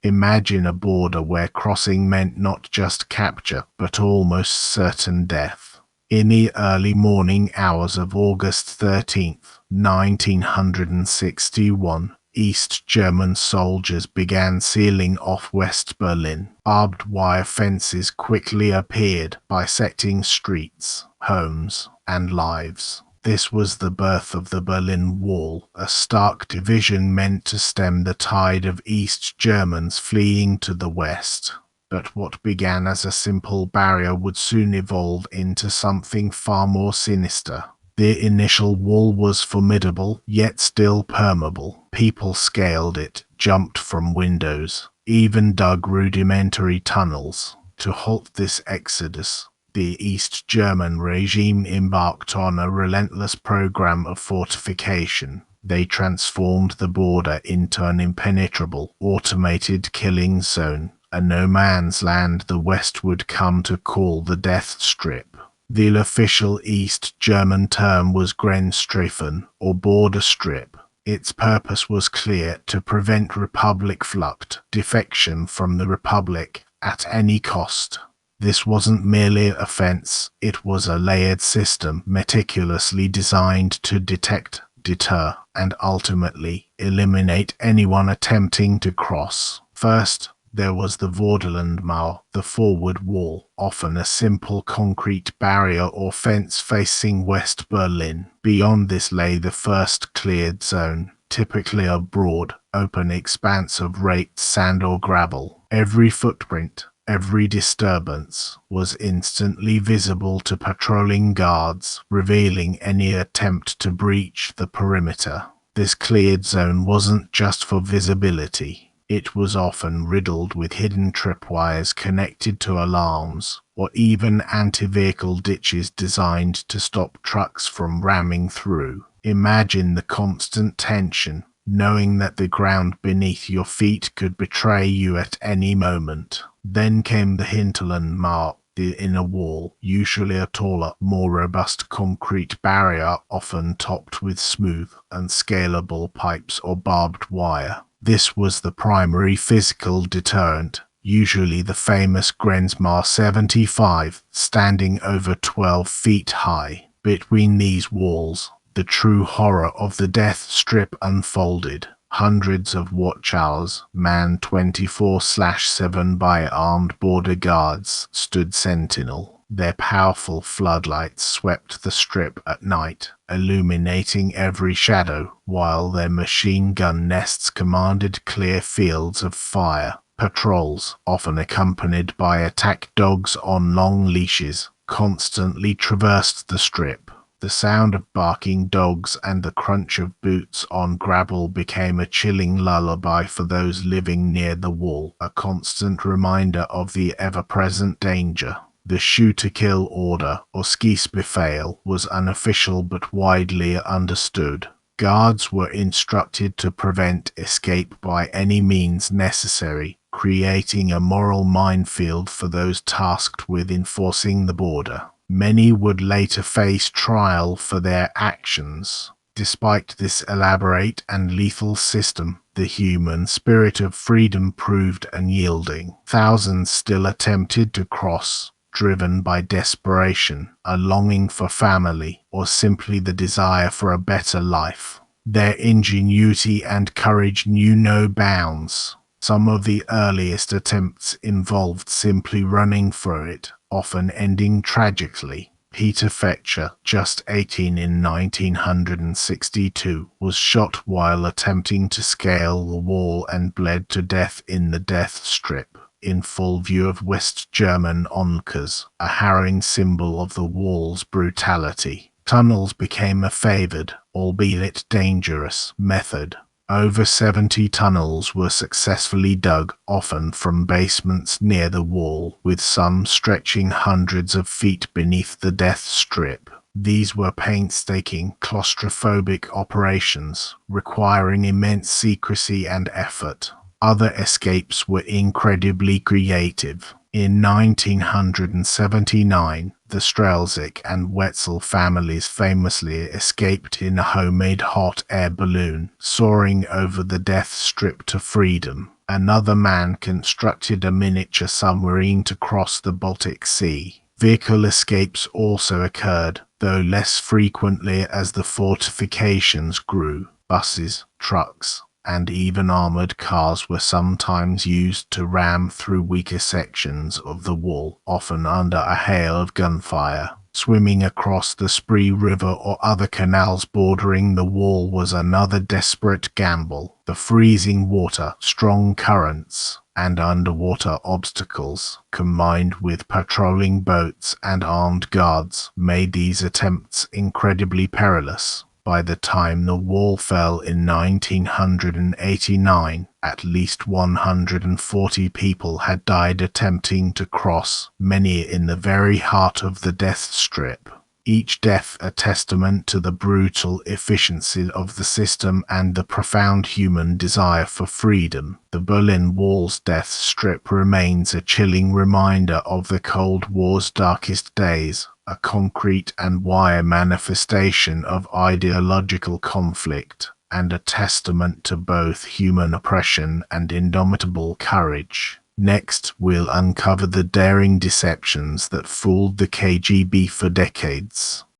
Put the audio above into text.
Imagine a border where crossing meant not just capture, but almost certain death. In the early morning hours of August 13th, 1961, East German soldiers began sealing off West Berlin. Barbed wire fences quickly appeared, bisecting streets, homes, and lives. This was the birth of the Berlin Wall, a stark division meant to stem the tide of East Germans fleeing to the west. But what began as a simple barrier would soon evolve into something far more sinister. The initial wall was formidable, yet still permeable. People scaled it, jumped from windows, even dug rudimentary tunnels. To halt this exodus, the East German regime embarked on a relentless program of fortification. They transformed the border into an impenetrable, automated killing zone, a no-man's land the West would come to call the Death Strip. The official East German term was Grenzstreifen, or border strip. Its purpose was clear: to prevent Republic flucht, defection from the Republic, at any cost. This wasn't merely a fence, it was a layered system meticulously designed to detect, deter, and ultimately eliminate anyone attempting to cross. First, there was the Vorderlandmauer, the forward wall, often a simple concrete barrier or fence facing West Berlin. Beyond this lay the first cleared zone, typically a broad, open expanse of raked sand or gravel. Every footprint, every disturbance, was instantly visible to patrolling guards, revealing any attempt to breach the perimeter. This cleared zone wasn't just for visibility. It was often riddled with hidden tripwires connected to alarms, or even anti-vehicle ditches designed to stop trucks from ramming through. Imagine the constant tension, knowing that the ground beneath your feet could betray you at any moment. Then came the Hinterlandmauer, the inner wall, usually a taller, more robust concrete barrier, often topped with smooth, unscalable pipes or barbed wire. This was the primary physical deterrent, usually the famous Grenzmauer 75, standing over 12 feet high. Between these walls, the true horror of the Death Strip unfolded. Hundreds of watch hours, manned 24/7 by armed border guards, stood sentinel. Their powerful floodlights swept the strip at night, illuminating every shadow, while their machine gun nests commanded clear fields of fire. Patrols, often accompanied by attack dogs on long leashes, constantly traversed the strip. The sound of barking dogs and the crunch of boots on gravel became a chilling lullaby for those living near the wall, a constant reminder of the ever-present danger. The shoot-to-kill order, or Schießbefehl, was unofficial but widely understood. Guards were instructed to prevent escape by any means necessary, creating a moral minefield for those tasked with enforcing the border. Many would later face trial for their actions. Despite this elaborate and lethal system, the human spirit of freedom proved unyielding. Thousands still attempted to cross, driven by desperation, a longing for family, or simply the desire for a better life. Their ingenuity and courage knew no bounds. Some of the earliest attempts involved simply running for it, often ending tragically. Peter Fetcher, just 18 in 1962, was shot while attempting to scale the wall and bled to death in the Death Strip, in full view of West German onlookers, a harrowing symbol of the wall's brutality. Tunnels became a favored, albeit dangerous, method. Over 70 tunnels were successfully dug, often from basements near the wall, with some stretching hundreds of feet beneath the Death Strip. These were painstaking, claustrophobic operations, requiring immense secrecy and effort. Other escapes were incredibly creative. In 1979, the Strelzik and Wetzel families famously escaped in a homemade hot air balloon, soaring over the Death Strip to freedom. Another man constructed a miniature submarine to cross the Baltic Sea. Vehicle escapes also occurred, though less frequently as the fortifications grew. Buses, trucks, and even armored cars were sometimes used to ram through weaker sections of the wall, often under a hail of gunfire. Swimming across the Spree River or other canals bordering the wall was another desperate gamble. The freezing water, strong currents, and underwater obstacles, combined with patrolling boats and armed guards, made these attempts incredibly perilous. By the time the wall fell in 1989, at least 140 people had died attempting to cross, many in the very heart of the death strip. Each death a testament to the brutal efficiency of the system and the profound human desire for freedom. The Berlin Wall's death strip remains a chilling reminder of the Cold War's darkest days, a concrete and wire manifestation of ideological conflict, and a testament to both human oppression and indomitable courage. Next, we'll uncover the daring deceptions that fooled the KGB for decades.